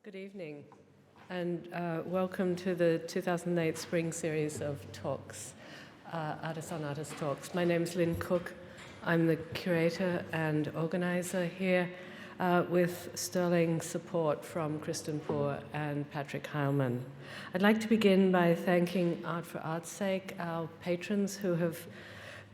Good evening, and welcome to the 2008 Spring Series of talks, Artist on Artist Talks. My name is Lynn Cook. I'm the curator and organizer here with sterling support from Kristen Poore and Patrick Heilman. I'd like to begin by thanking Art for Art's Sake, our patrons who have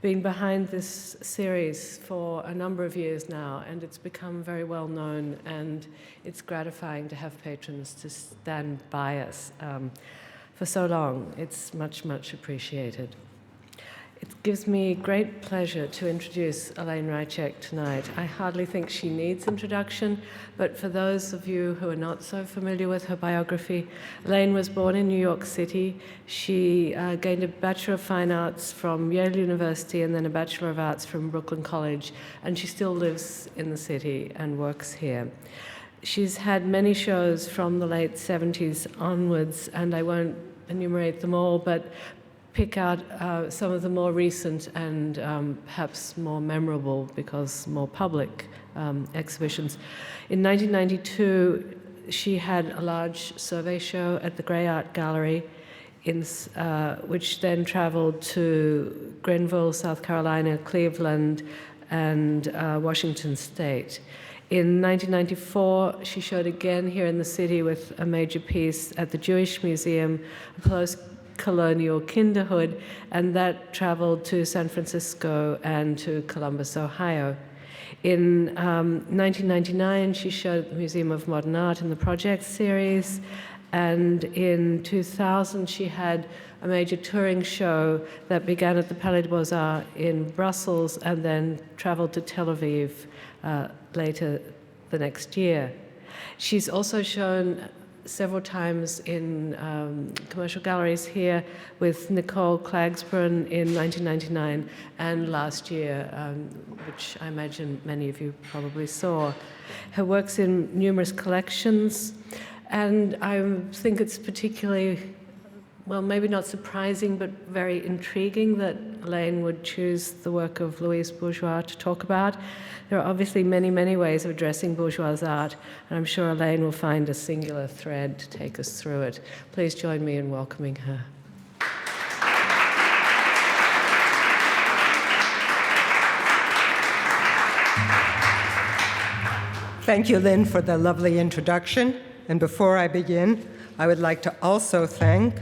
been behind this series for a number of years now, and it's become very well known, and it's gratifying to have patrons to stand by us for so long. It's much, much appreciated. It gives me great pleasure to introduce Elaine Reichek tonight. I hardly think she needs introduction, but for those of you who are not so familiar with her biography, Elaine was born in New York City. She gained a Bachelor of Fine Arts from Yale University and then a Bachelor of Arts from Brooklyn College, and she still lives in the city and works here. She's had many shows from the late 70s onwards, and I won't enumerate them all, but pick out some of the more recent and perhaps more memorable because more public exhibitions. In 1992, she had a large survey show at the Grey Art Gallery, which then traveled to Greenville, South Carolina, Cleveland, and Washington State. In 1994, she showed again here in the city with a major piece at the Jewish Museum, a post-colonial kinderhood, and that traveled to San Francisco and to Columbus, Ohio. In 1999, she showed at the Museum of Modern Art in the Project series, and in 2000, she had a major touring show that began at the Palais des Beaux-Arts in Brussels and then traveled to Tel Aviv later the next year. She's also shown several times in commercial galleries here with Nicole Klagsbrun in 1999 and last year, which I imagine many of you probably saw. Her work's in numerous collections, and I think it's particularly, well, maybe not surprising, but very intriguing that Elaine would choose the work of Louise Bourgeois to talk about. There are obviously many, many ways of addressing Bourgeois' art, and I'm sure Elaine will find a singular thread to take us through it. Please join me in welcoming her. Thank you, Lynn, for the lovely introduction. And before I begin, I would like to also thank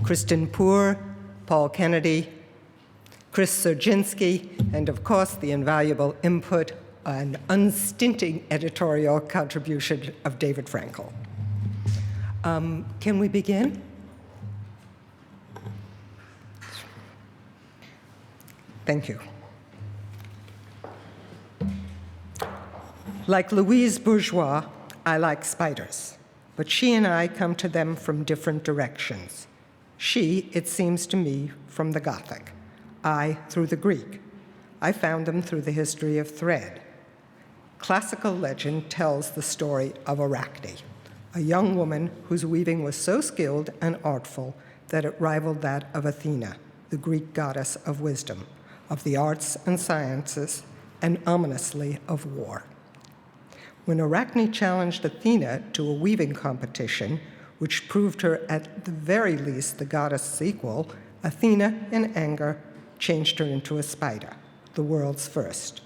Kristen Poore, Paul Kennedy, Chris Serginski, and of course the invaluable input and unstinting editorial contribution of David Frankel. Can we begin? Thank you. Like Louise Bourgeois, I like spiders, but she and I come to them from different directions. She, it seems to me, from the Gothic. I, through the Greek. I found them through the history of thread. Classical legend tells the story of Arachne, a young woman whose weaving was so skilled and artful that it rivaled that of Athena, the Greek goddess of wisdom, of the arts and sciences, and ominously of war. When Arachne challenged Athena to a weaving competition, which proved her at the very least the goddess' equal, Athena, in anger, changed her into a spider, the world's first.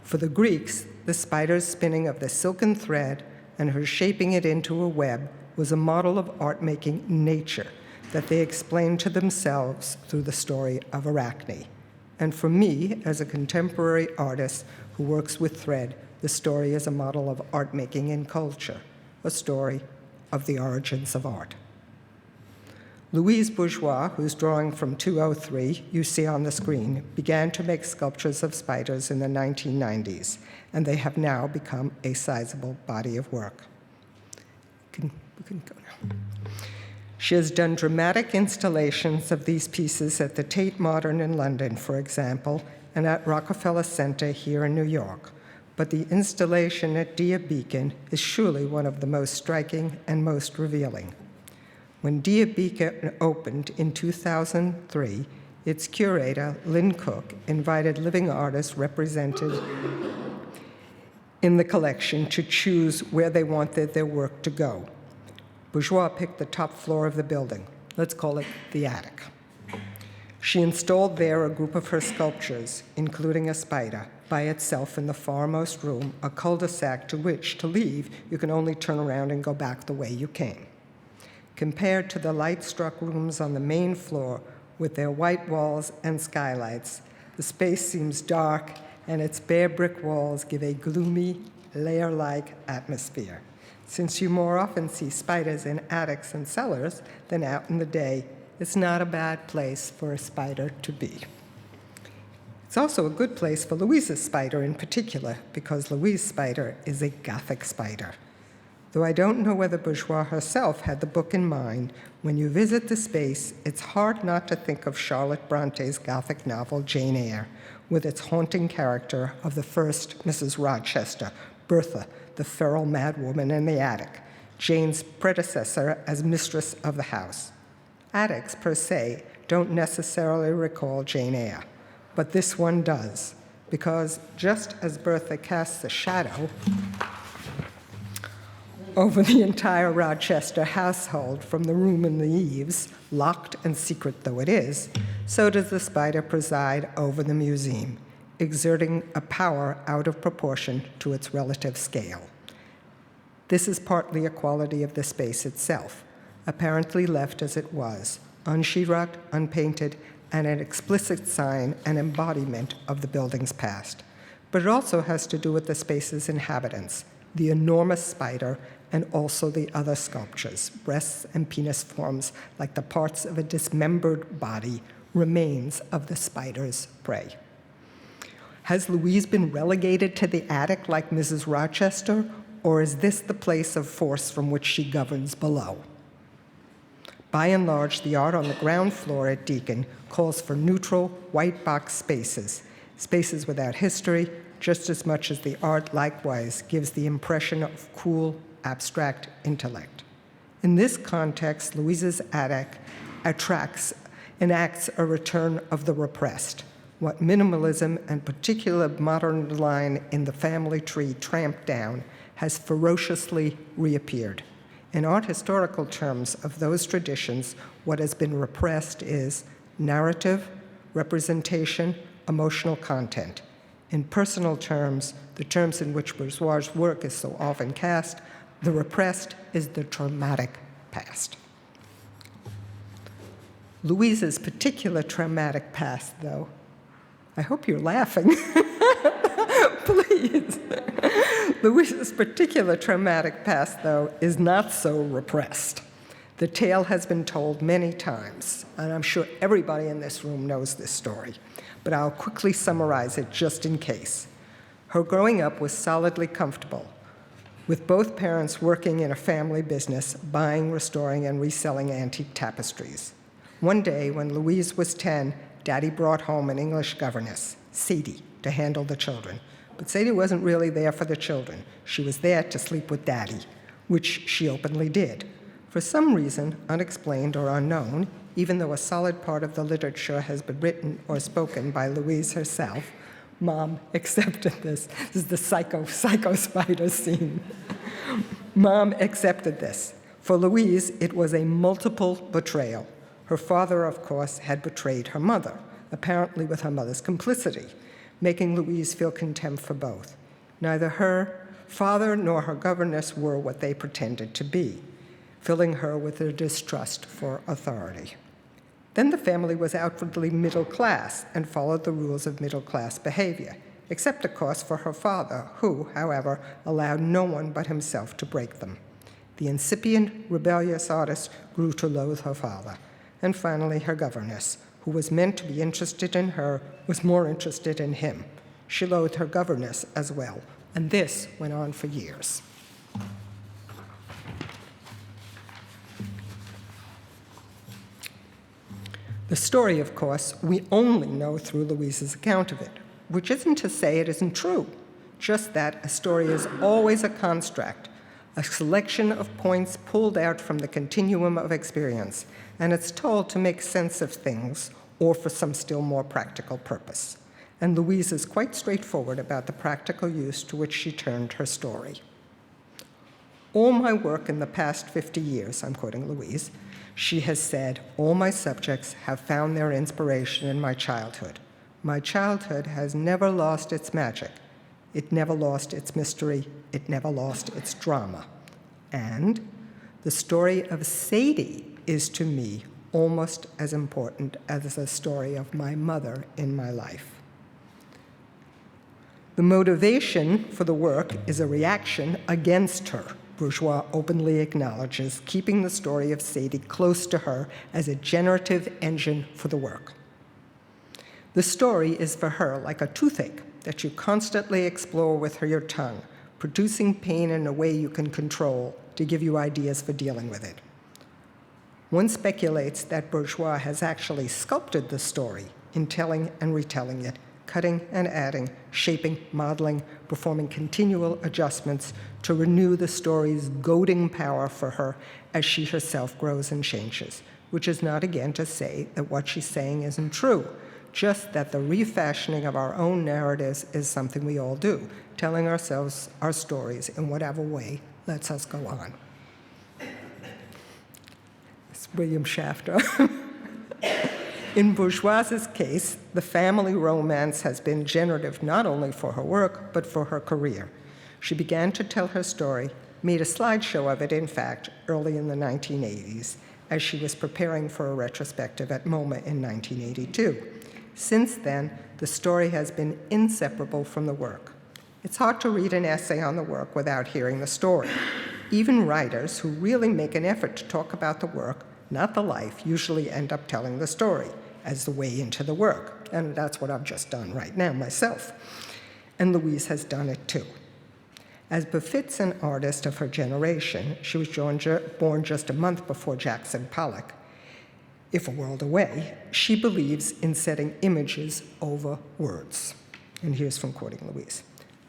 For the Greeks, the spider's spinning of the silken thread and her shaping it into a web was a model of art-making nature that they explained to themselves through the story of Arachne. And for me, as a contemporary artist who works with thread, the story is a model of art-making in culture, a story of the origins of art. Louise Bourgeois, whose drawing from 203 you see on the screen, began to make sculptures of spiders in the 1990s, and they have now become a sizable body of work. We can go now. She has done dramatic installations of these pieces at the Tate Modern in London, for example, and at Rockefeller Center here in New York. But the installation at Dia Beacon is surely one of the most striking and most revealing. When Dia Beacon opened in 2003, its curator, Lynn Cook, invited living artists represented in the collection to choose where they wanted their work to go. Bourgeois picked the top floor of the building. Let's call it the attic. She installed there a group of her sculptures, including a spider, by itself in the farmost room, a cul-de-sac to which, to leave, you can only turn around and go back the way you came. Compared to the light-struck rooms on the main floor with their white walls and skylights, the space seems dark and its bare brick walls give a gloomy, lair-like atmosphere. Since you more often see spiders in attics and cellars than out in the day, it's not a bad place for a spider to be. It's also a good place for Louise's spider in particular, because Louise's spider is a Gothic spider. Though I don't know whether Bourgeois herself had the book in mind, when you visit the space, it's hard not to think of Charlotte Bronte's Gothic novel, Jane Eyre, with its haunting character of the first Mrs. Rochester, Bertha, the feral madwoman in the attic, Jane's predecessor as mistress of the house. Attics, per se, don't necessarily recall Jane Eyre, but this one does, because just as Bertha casts a shadow over the entire Rochester household from the room in the eaves, locked and secret though it is, so does the spider preside over the museum, exerting a power out of proportion to its relative scale. This is partly a quality of the space itself, apparently left as it was, unsheetrocked, unpainted, and an explicit sign and embodiment of the building's past. But it also has to do with the space's inhabitants, the enormous spider, and also the other sculptures, breasts and penis forms like the parts of a dismembered body, remains of the spider's prey. Has Louise been relegated to the attic like Mrs. Rochester, or is this the place of force from which she governs below? By and large, the art on the ground floor at Deacon calls for neutral, white box spaces, spaces without history, just as much as the art likewise gives the impression of cool, abstract intellect. In this context, Louise's attic enacts a return of the repressed, what minimalism and particular modern line in the family tree tramped down has ferociously reappeared. In art historical terms of those traditions, what has been repressed is narrative, representation, emotional content. In personal terms, the terms in which Bourgeois' work is so often cast, the repressed is the traumatic past. Louise's particular traumatic past, though, I hope you're laughing, please. Louise's particular traumatic past, though, is not so repressed. The tale has been told many times, and I'm sure everybody in this room knows this story, but I'll quickly summarize it just in case. Her growing up was solidly comfortable, with both parents working in a family business, buying, restoring, and reselling antique tapestries. One day, when Louise was 10, Daddy brought home an English governess, Sadie, to handle the children. But Sadie wasn't really there for the children. She was there to sleep with Daddy, which she openly did. For some reason, unexplained or unknown, even though a solid part of the literature has been written or spoken by Louise herself, Mom accepted this. This is the psycho spider scene. Mom accepted this. For Louise, it was a multiple betrayal. Her father, of course, had betrayed her mother, apparently with her mother's complicity, making Louise feel contempt for both. Neither her father nor her governess were what they pretended to be, filling her with a distrust for authority. Then the family was outwardly middle class and followed the rules of middle class behavior, except, of course, for her father, who, however, allowed no one but himself to break them. The incipient, rebellious artist grew to loathe her father. And finally, her governess, who was meant to be interested in her, was more interested in him. She loathed her governess as well, and this went on for years. The story, of course, we only know through Louise's account of it, which isn't to say it isn't true, just that a story is always a construct, a selection of points pulled out from the continuum of experience, and it's told to make sense of things or for some still more practical purpose. and Louise is quite straightforward about the practical use to which she turned her story. All my work in the past 50 years, I'm quoting Louise, she has said, all my subjects have found their inspiration in my childhood. My childhood has never lost its magic. It never lost its mystery. It never lost its drama. And the story of Sadie is to me almost as important as the story of my mother in my life. The motivation for the work is a reaction against her. Bourgeois openly acknowledges keeping the story of Sadie close to her as a generative engine for the work. The story is for her like a toothache that you constantly explore with your tongue, producing pain in a way you can control to give you ideas for dealing with it. One speculates that Bourgeois has actually sculpted the story in telling and retelling it, cutting and adding, shaping, modeling, performing continual adjustments to renew the story's goading power for her as she herself grows and changes, which is not again to say that what she's saying isn't true, just that the refashioning of our own narratives is something we all do, telling ourselves our stories in whatever way lets us go on. It's William Shafter. In Bourgeois's case, the family romance has been generative not only for her work, but for her career. She began to tell her story, made a slideshow of it, in fact, early in the 1980s, as she was preparing for a retrospective at MoMA in 1982. Since then, the story has been inseparable from the work. It's hard to read an essay on the work without hearing the story. Even writers who really make an effort to talk about the work, not the life, usually end up telling the story as the way into the work. And that's what I've just done right now myself. And Louise has done it too. As befits an artist of her generation, she was born just a month before Jackson Pollock. If a world away, she believes in setting images over words. And here's from quoting Louise.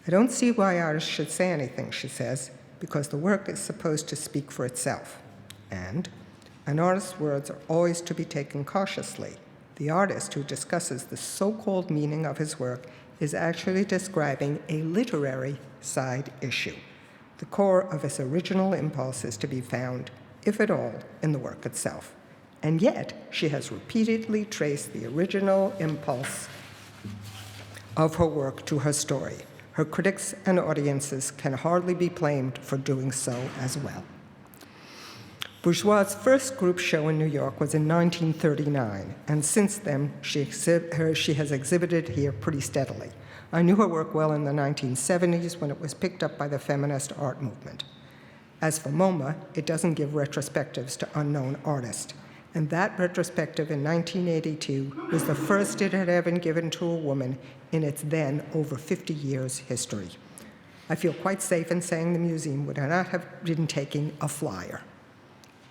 I don't see why artists should say anything, she says, because the work is supposed to speak for itself. And an artist's words are always to be taken cautiously. The artist who discusses the so-called meaning of his work is actually describing a literary side issue. The core of his original impulse is to be found, if at all, in the work itself. And yet, she has repeatedly traced the original impulse of her work to her story. Her critics and audiences can hardly be blamed for doing so as well. Bourgeois' first group show in New York was in 1939, and since then, she has exhibited here pretty steadily. I knew her work well in the 1970s when it was picked up by the feminist art movement. As for MoMA, it doesn't give retrospectives to unknown artists, and that retrospective in 1982 was the first it had ever been given to a woman in its then over 50 years history. I feel quite safe in saying the museum would not have been taking a flyer.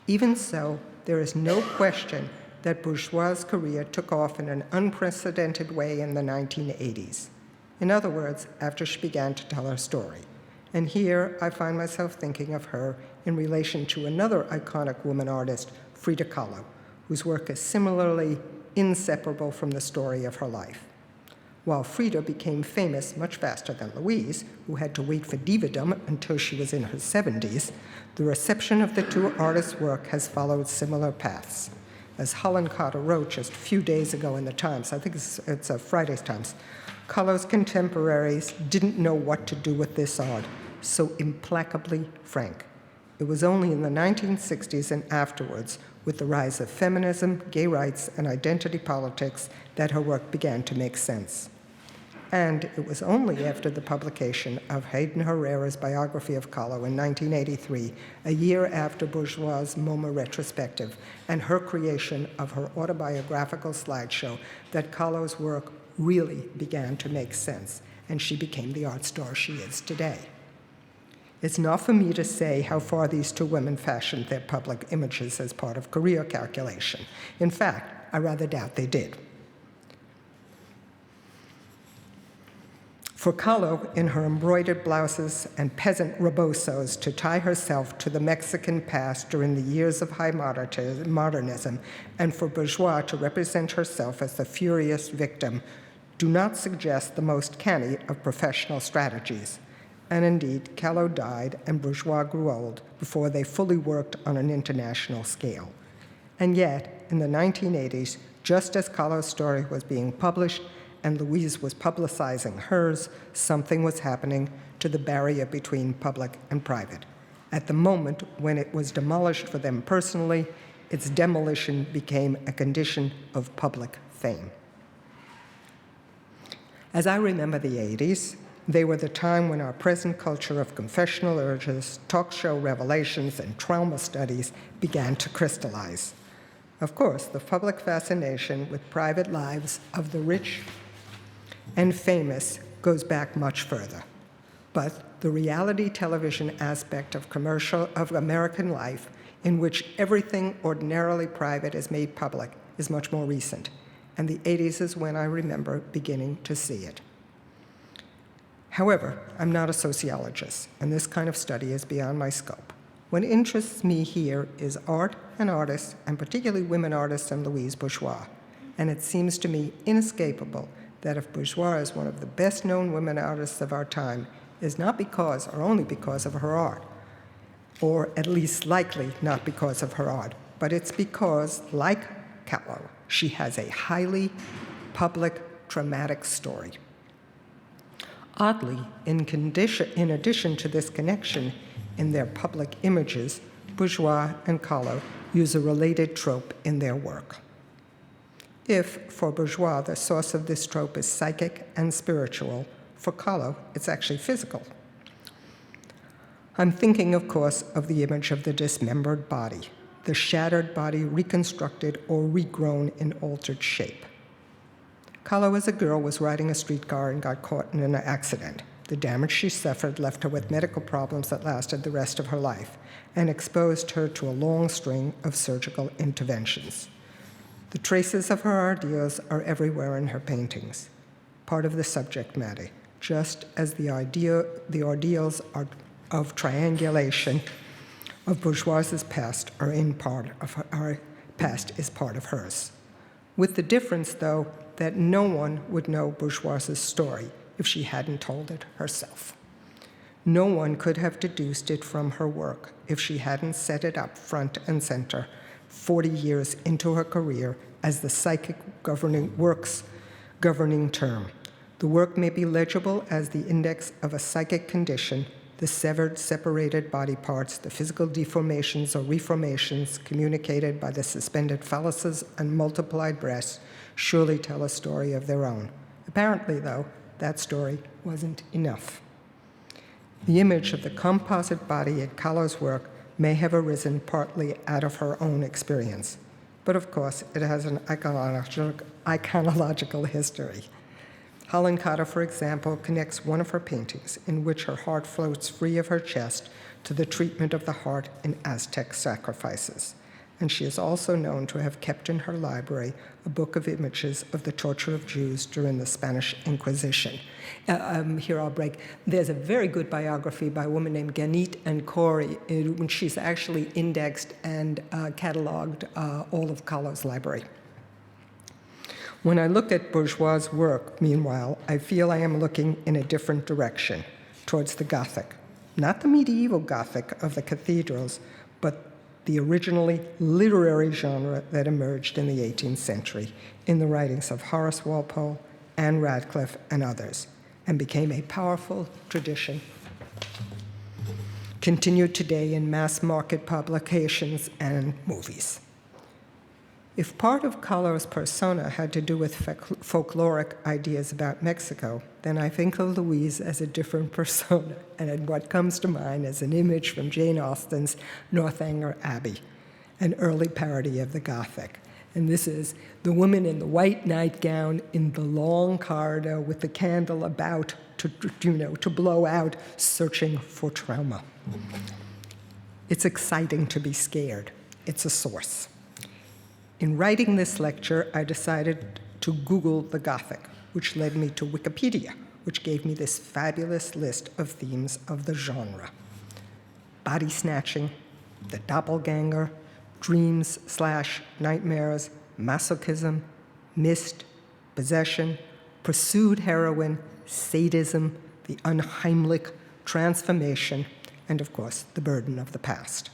Even so, there is no question that Bourgeois' career took off in an unprecedented way in the 1980s. In other words, after she began to tell her story. And here I find myself thinking of her in relation to another iconic woman artist, Frida Kahlo, whose work is similarly inseparable from the story of her life. While Frida became famous much faster than Louise, who had to wait for divadom until she was in her 70s, the reception of the two artists' work has followed similar paths. As Helen Carter wrote just a few days ago in the Times, I think it's Friday's Times, Kahlo's contemporaries didn't know what to do with this art, so implacably frank. It was only in the 1960s and afterwards, with the rise of feminism, gay rights, and identity politics, that her work began to make sense. And it was only after the publication of Hayden Herrera's biography of Kahlo in 1983, a year after Bourgeois' MoMA retrospective, and her creation of her autobiographical slideshow, that Kahlo's work really began to make sense, and she became the art star she is today. It's not for me to say how far these two women fashioned their public images as part of career calculation. In fact, I rather doubt they did. For Kahlo, in her embroidered blouses and peasant rebosos, to tie herself to the Mexican past during the years of high modernism, and for Bourgeois to represent herself as the furious victim do not suggest the most canny of professional strategies. And indeed, Kahlo died and Bourgeois grew old before they fully worked on an international scale. And yet, in the 1980s, just as Kahlo's story was being published and Louise was publicizing hers, something was happening to the barrier between public and private. At the moment when it was demolished for them personally, its demolition became a condition of public fame. As I remember the 80s, they were the time when our present culture of confessional urges, talk show revelations, and trauma studies began to crystallize. Of course, the public fascination with private lives of the rich and famous goes back much further. But the reality television aspect of American life, in which everything ordinarily private is made public, is much more recent. And the 80s is when I remember beginning to see it. However, I'm not a sociologist, and this kind of study is beyond my scope. What interests me here is art and artists, and particularly women artists and Louise Bourgeois. And it seems to me inescapable that if Bourgeois is one of the best-known women artists of our time, is not because or only because of her art, or at least likely not because of her art, but it's because, like Kahlo, she has a highly public, traumatic story. Oddly, in addition to this connection in their public images, Bourgeois and Kahlo use a related trope in their work. If, for Bourgeois, the source of this trope is psychic and spiritual, for Kahlo, it's actually physical. I'm thinking, of course, of the image of the dismembered body, the shattered body reconstructed or regrown in altered shape. Kahlo, as a girl, was riding a streetcar and got caught in an accident. The damage she suffered left her with medical problems that lasted the rest of her life and exposed her to a long string of surgical interventions. The traces of her ordeals are everywhere in her paintings, part of the subject matter, just as the ordeals of triangulation of Bourgeois's past is part of hers. With the difference, though, that no one would know Bourgeois's story if she hadn't told it herself. No one could have deduced it from her work if she hadn't set it up front and center 40 years into her career as the psychic governing term. The work may be legible as the index of a psychic condition, the severed, separated body parts, the physical deformations or reformations communicated by the suspended phalluses and multiplied breasts surely tell a story of their own. Apparently, though, that story wasn't enough. The image of the composite body in Kahlo's work may have arisen partly out of her own experience, but of course it has an iconological history. Holland Cotter, for example, connects one of her paintings in which her heart floats free of her chest to the treatment of the heart in Aztec sacrifices. And she is also known to have kept in her library a book of images of the torture of Jews during the Spanish Inquisition. Here I'll break. There's a very good biography by a woman named Ganit and Corey, when she's actually indexed and cataloged all of Kahlo's library. When I look at Bourgeois' work, meanwhile, I feel I am looking in a different direction, towards the Gothic. Not the medieval Gothic of the cathedrals, but the originally literary genre that emerged in the 18th century in the writings of Horace Walpole, Anne Radcliffe, and others, and became a powerful tradition, continued today in mass market publications and movies. If part of Kahlo's persona had to do with folkloric ideas about Mexico, then I think of Louise as a different persona, and what comes to mind is an image from Jane Austen's Northanger Abbey, an early parody of the Gothic. And this is the woman in the white nightgown in the long corridor with the candle about to blow out, searching for trauma. It's exciting to be scared. It's a source. In writing this lecture, I decided to Google the Gothic, which led me to Wikipedia, which gave me this fabulous list of themes of the genre. Body snatching, the doppelganger, dreams/nightmares, masochism, mist, possession, pursued heroin, sadism, the unheimlich, transformation, and of course, the burden of the past.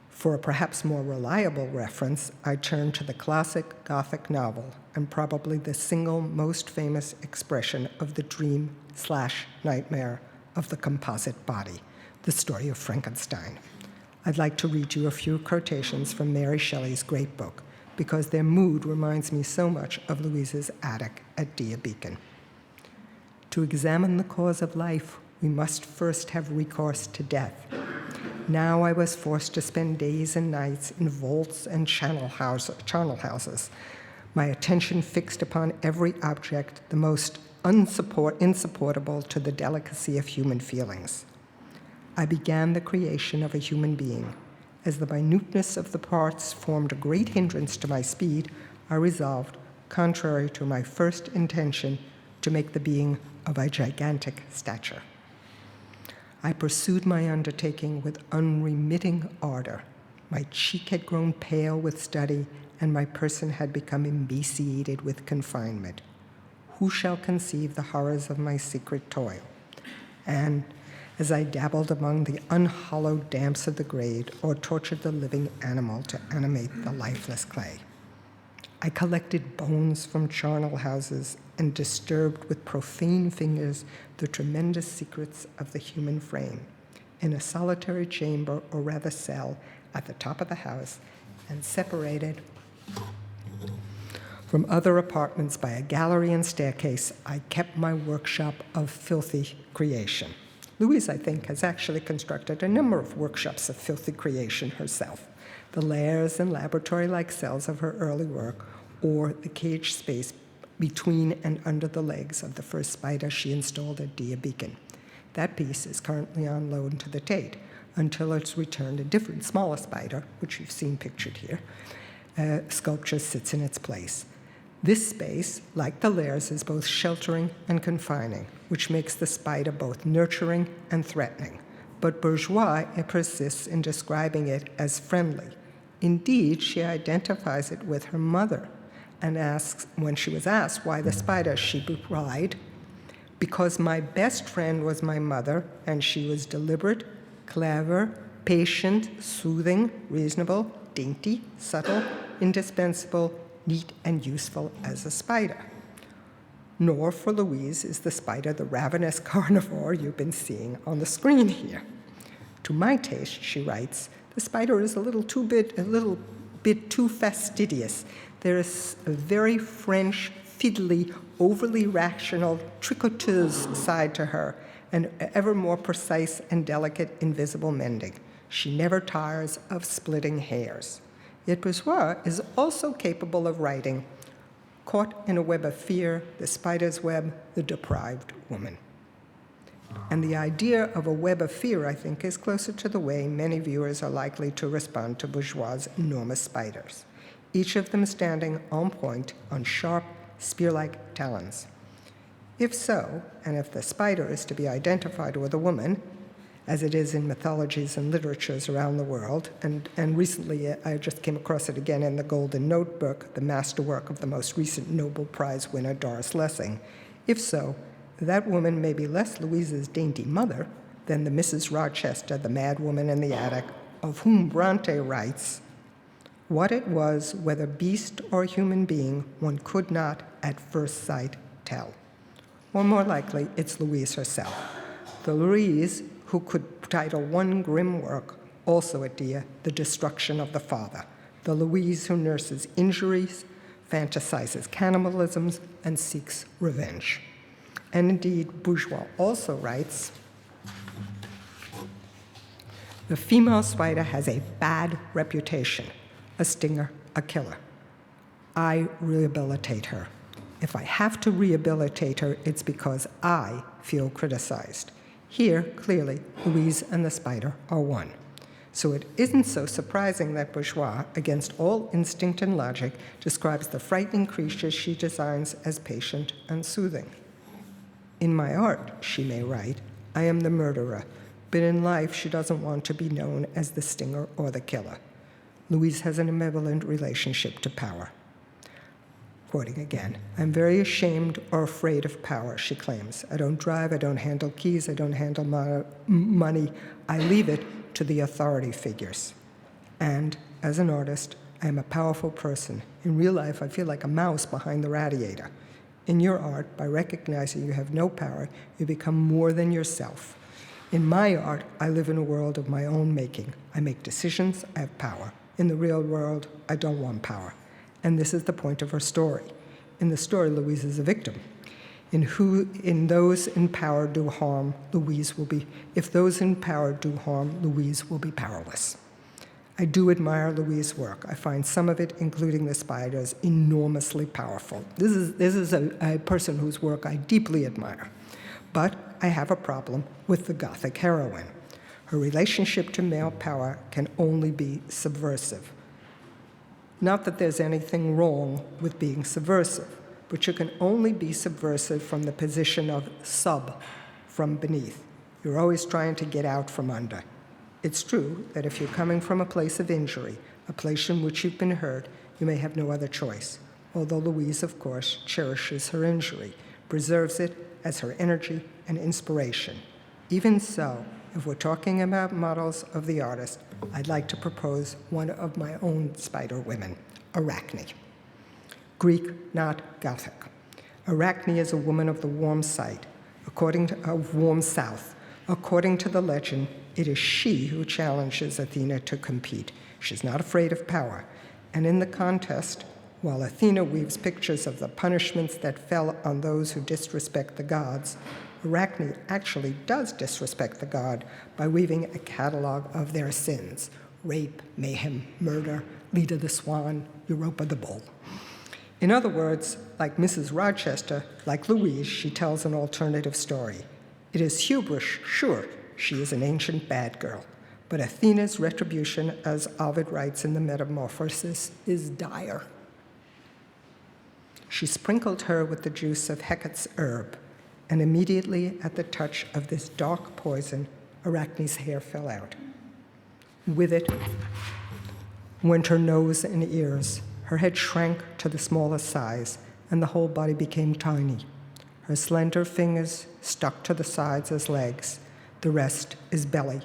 For a perhaps more reliable reference, I turn to the classic Gothic novel and probably the single most famous expression of the dream/nightmare of the composite body, the story of Frankenstein. I'd like to read you a few quotations from Mary Shelley's great book because their mood reminds me so much of Louise's attic at Dia Beacon. To examine the cause of life, we must first have recourse to death. Now I was forced to spend days and nights in vaults and charnel houses, my attention fixed upon every object, the most insupportable to the delicacy of human feelings. I began the creation of a human being. As the minuteness of the parts formed a great hindrance to my speed, I resolved, contrary to my first intention, to make the being of a gigantic stature. I pursued my undertaking with unremitting ardor. My cheek had grown pale with study, and my person had become emaciated with confinement. Who shall conceive the horrors of my secret toil? And as I dabbled among the unhallowed damps of the grave or tortured the living animal to animate the lifeless clay, I collected bones from charnel houses and disturbed with profane fingers the tremendous secrets of the human frame in a solitary chamber, or rather cell, at the top of the house and separated from other apartments by a gallery and staircase. I kept my workshop of filthy creation. Louise, I think, has actually constructed a number of workshops of filthy creation herself. The lairs and laboratory-like cells of her early work, or the cage space between and under the legs of the first spider she installed at Dia Beacon. That piece is currently on loan to the Tate until it's returned a different, smaller spider, which you've seen pictured here. Sculpture sits in its place. This space, like the lairs, is both sheltering and confining, which makes the spider both nurturing and threatening. But Bourgeois persists in describing it as friendly. Indeed, she identifies it with her mother and asks, when she was asked why the spider, she replied, "Because my best friend was my mother, and she was deliberate, clever, patient, soothing, reasonable, dainty, subtle, indispensable, neat, and useful as a spider." Nor for Louise is the spider the ravenous carnivore you've been seeing on the screen here. To my taste, she writes, the spider is a little bit too fastidious. There is a very French, fiddly, overly rational, tricoteuse side to her, and ever more precise and delicate invisible mending. She never tires of splitting hairs. Yet Bourgeois is also capable of writing, "Caught in a web of fear, the spider's web, the deprived woman." And the idea of a web of fear, I think, is closer to the way many viewers are likely to respond to Bourgeois' enormous spiders, each of them standing on point on sharp, spear-like talons. If so, and if the spider is to be identified with a woman, as it is in mythologies and literatures around the world, and recently I just came across it again in the Golden Notebook, the masterwork of the most recent Nobel Prize winner, Doris Lessing. If so, that woman may be less Louise's dainty mother than the Mrs. Rochester, the mad woman in the attic, of whom Bronte writes, "What it was, whether beast or human being, one could not at first sight tell." Or more likely, it's Louise herself. The Louise who could title one grim work, also at Dia, "The Destruction of the Father." The Louise who nurses injuries, fantasizes cannibalisms, and seeks revenge. And indeed, Bourgeois also writes, "The female spider has a bad reputation, a stinger, a killer. I rehabilitate her. If I have to rehabilitate her, it's because I feel criticized." Here, clearly, Louise and the spider are one. So it isn't so surprising that Bourgeois, against all instinct and logic, describes the frightening creatures she designs as patient and soothing. "In my art," she may write, "I am the murderer, but in life she doesn't want to be known as the stinger or the killer." Louise has an ambivalent relationship to power. Quoting again, "I'm very ashamed or afraid of power," she claims. "I don't drive, I don't handle keys, I don't handle money. I leave it to the authority figures. And as an artist, I am a powerful person. In real life, I feel like a mouse behind the radiator. In your art, by recognizing you have no power, you become more than yourself. In my art, I live in a world of my own making. I make decisions, I have power. In the real world, I don't want power." And this is the point of her story. In the story, Louise is a victim. In those in power do harm, Louise will be, if those in power do harm, Louise will be powerless. I do admire Louise's work. I find some of it, including the spiders, enormously powerful. This is a person whose work I deeply admire. But I have a problem with the Gothic heroine. Her relationship to male power can only be subversive. Not that there's anything wrong with being subversive, but you can only be subversive from the position of sub, from beneath. You're always trying to get out from under. It's true that if you're coming from a place of injury, a place in which you've been hurt, you may have no other choice. Although Louise, of course, cherishes her injury, preserves it as her energy and inspiration. Even so, if we're talking about models of the artist, I'd like to propose one of my own spider women, Arachne. Greek, not Gothic. Arachne is a woman of the warm side, warm south. According to the legend, it is she who challenges Athena to compete. She's not afraid of power. And in the contest, while Athena weaves pictures of the punishments that fell on those who disrespect the gods, Arachne actually does disrespect the god by weaving a catalog of their sins: rape, mayhem, murder, Leda the swan, Europa the bull. In other words, like Mrs. Rochester, like Louise, she tells an alternative story. It is hubris, sure, she is an ancient bad girl, but Athena's retribution, as Ovid writes in the Metamorphosis, is dire. She sprinkled her with the juice of Hecate's herb, and immediately at the touch of this dark poison, Arachne's hair fell out. With it went her nose and ears. Her head shrank to the smallest size, and the whole body became tiny. Her slender fingers stuck to the sides as legs. The rest is belly,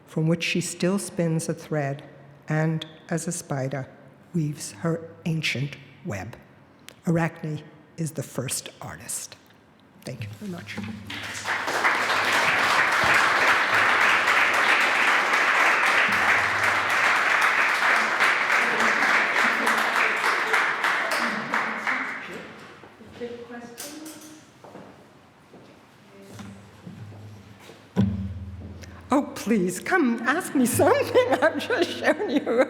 from which she still spins a thread and, as a spider, weaves her ancient web. Arachne is the first artist. Thank you very much. Big questions? Oh, please, come ask me something. I'm just showing you.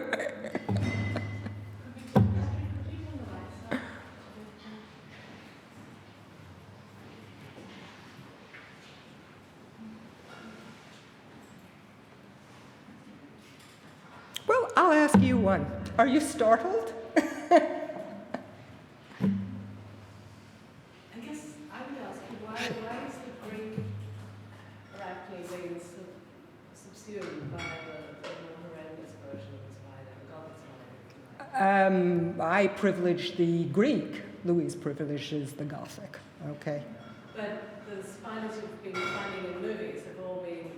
Well, I'll ask you one. Are you startled? I guess I would ask you, why is the Greek Arachne being subsumed by the more horrendous version of the spider, the Gothic spider? I privilege the Greek. Louise privileges the Gothic. Okay. But the spiders you've been finding in movies have all been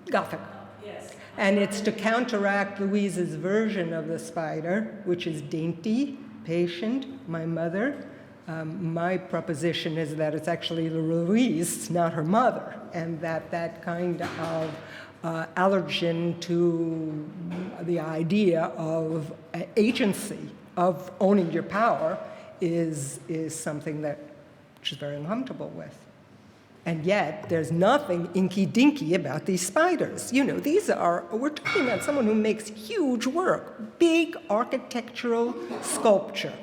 Gothic. Yes. And it's to counteract Louise's version of the spider, which is dainty, patient, my mother. My proposition is that it's actually Louise, not her mother, and that kind of allergen to the idea of agency, of owning your power, is something that she's very uncomfortable with. And yet, there's nothing inky-dinky about these spiders. You know, we're talking about someone who makes huge work, big architectural sculpture.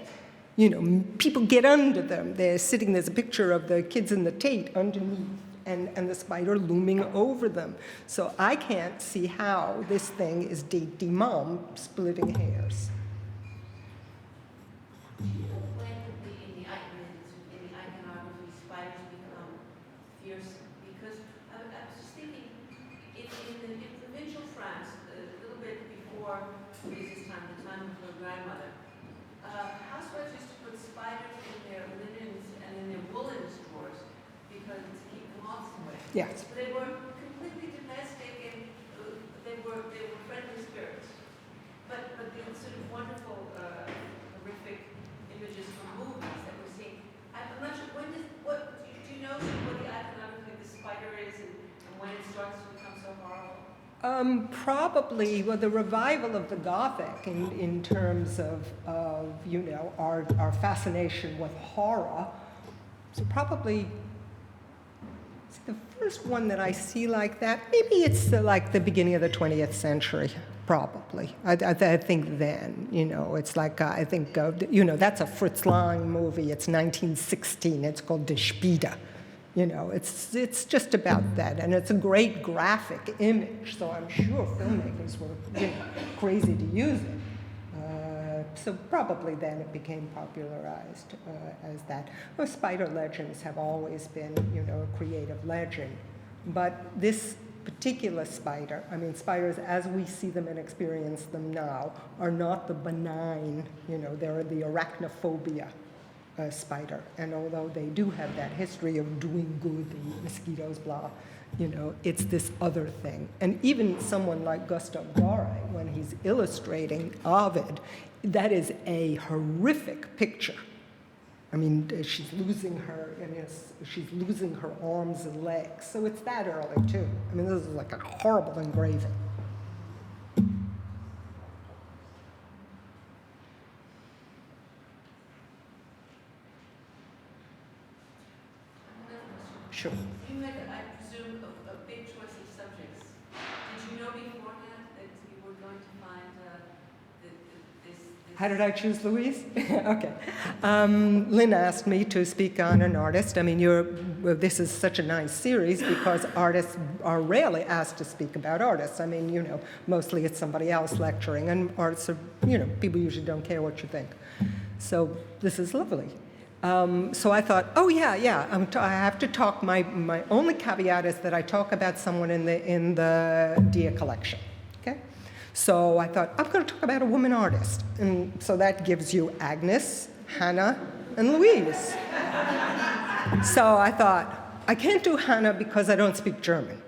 You know, people get under them. There's a picture of the kids in the Tate underneath, and the spider looming over them. So I can't see how this thing is dainty mom splitting hairs. housewives used to put spiders in their linens and in their woolens drawers because to keep the moths away. Yes. They were completely domestic and they were friendly spirits. But the sort of wonderful, horrific images from movies that we're seeing. I'm not sure, do you know what the iconography of the spider is and when it starts to become so horrible? Probably, well, the revival of the Gothic in terms of you know, our fascination with horror. So probably, the first one that I see like that, maybe it's like the beginning of the 20th century, probably. I think then, you know, it's like, I think, you know, that's a Fritz Lang movie. It's 1916. It's called Der Spider. You know, it's just about that, and it's a great graphic image, so I'm sure filmmakers were, you know, crazy to use it. So probably then it became popularized as that. Well, spider legends have always been, you know, a creative legend, but this particular spider, I mean, spiders as we see them and experience them now are not the benign, you know, they're the arachnophobia spider. And although they do have that history of doing good, the mosquitoes, blah, you know, it's this other thing. And even someone like Gustav Doré, when he's illustrating Ovid, that is a horrific picture. I mean, she's losing her, she's losing her arms and legs. So it's that early too. I mean, this is like a horrible engraving. Sure. You had, I presume, a big choice of subjects. Did you know beforehand that you were going to find this? How did I choose Louise? Okay. Lynn asked me to speak on an artist. I mean, this is such a nice series because artists are rarely asked to speak about artists. I mean, you know, mostly it's somebody else lecturing, and artists are, you know, people usually don't care what you think. So this is lovely. So I thought, oh yeah, I have to talk. My only caveat is that I talk about someone in the Dia collection. Okay, so I thought I'm going to talk about a woman artist, and so that gives you Agnes, Hannah, and Louise. So I thought I can't do Hannah because I don't speak German,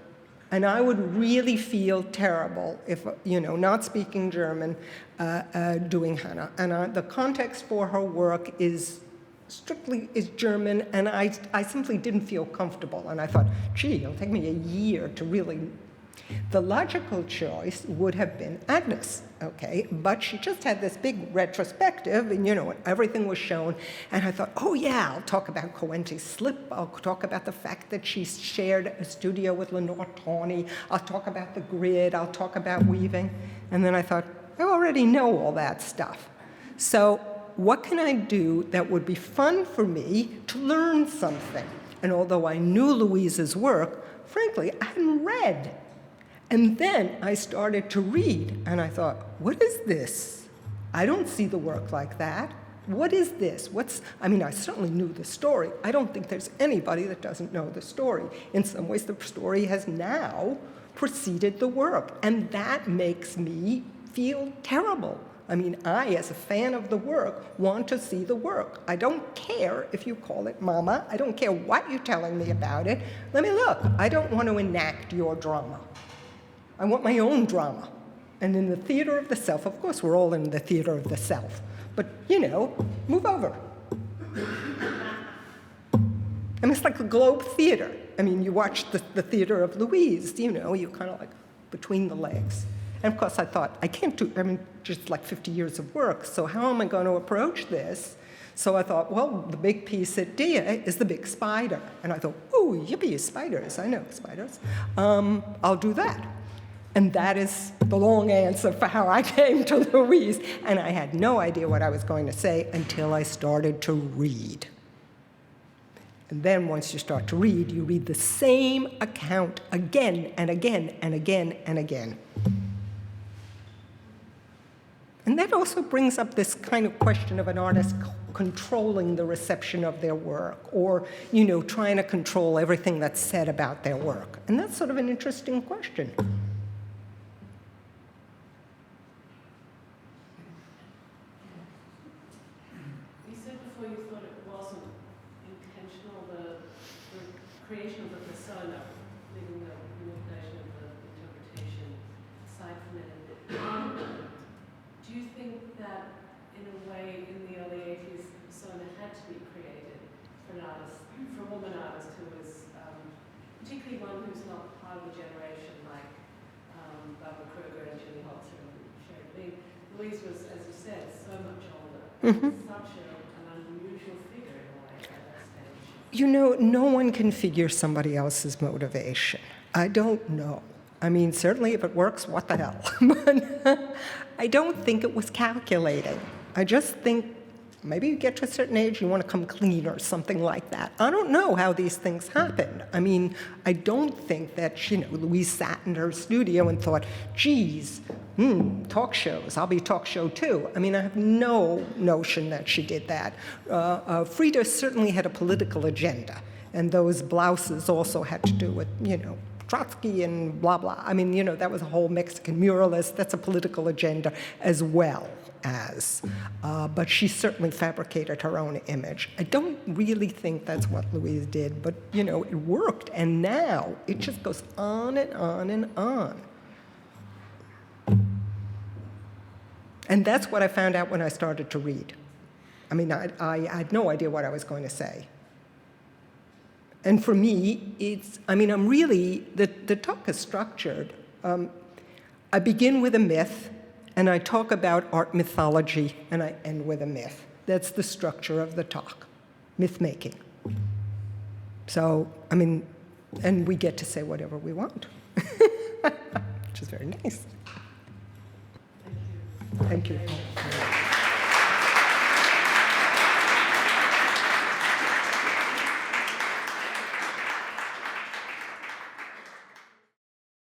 and I would really feel terrible if, you know, not speaking German, doing Hannah. And the context for her work is German, and I simply didn't feel comfortable. And I thought, gee, it'll take me a year to really... The logical choice would have been Agnes, okay? But she just had this big retrospective, and, you know, everything was shown. And I thought, oh, yeah, I'll talk about Coente's slip. I'll talk about the fact that she shared a studio with Lenore Tawney. I'll talk about the grid. I'll talk about weaving. And then I thought, I already know all that stuff. So what can I do that would be fun for me to learn something? And although I knew Louise's work, frankly, I hadn't read. And then I started to read, and I thought, what is this? I don't see the work like that. What is this? I mean, I certainly knew the story. I don't think there's anybody that doesn't know the story. In some ways, the story has now preceded the work, and that makes me feel terrible. I mean, I, as a fan of the work, want to see the work. I don't care if you call it Mama. I don't care what you're telling me about it. Let me look. I don't want to enact your drama. I want my own drama. And in the theater of the self, of course, we're all in the theater of the self. But, you know, move over. I mean, it's like the Globe Theater. I mean, you watch the theater of Louise, you know, you kind of like between the legs. And of course, I thought, I can't do, I mean, just like 50 years of work, so how am I going to approach this? So I thought, well, the big piece at Dia is the big spider. And I thought, ooh, yippee, spiders, I know spiders. I'll do that. And that is the long answer for how I came to Louise. And I had no idea what I was going to say until I started to read. And then once you start to read, you read the same account again and again and again and again. And that also brings up this kind of question of an artist controlling the reception of their work, or, you know, trying to control everything that's said about their work. And that's sort of an interesting question. creation of the persona, leaving the manipulation of the interpretation aside from it a bit. Do you think that, in a way, in the early 80s, the persona had to be created for an artist, for a woman artist who was, particularly one who's not part of the generation like Barbara Kruger and Jimmy Holzer and Sherry Bean? Louise was, as you said, so much older. Such an unusual figure in a way at that stage. You know, no one can figure somebody else's motivation. I don't know. I mean, certainly if it works, what the hell? But I don't think it was calculating. I just think maybe you get to a certain age, you want to come clean or something like that. I don't know how these things happened. I mean, I don't think that, Louise sat in her studio and thought, geez, talk shows, I'll be talk show too. I mean, I have no notion that she did that. Frida certainly had a political agenda, and those blouses also had to do with, Trotsky and blah, blah. I mean, that was a whole Mexican muralist. That's a political agenda as well as. But she certainly fabricated her own image. I don't really think that's what Louise did, but, it worked. And now it just goes on and on and on. And that's what I found out when I started to read. I mean, I had no idea what I was going to say. And for me, I'm really, the talk is structured. I begin with a myth, and I talk about art mythology, and I end with a myth. That's the structure of the talk, myth-making. So, and we get to say whatever we want, which is very nice. Thank you. Thank you.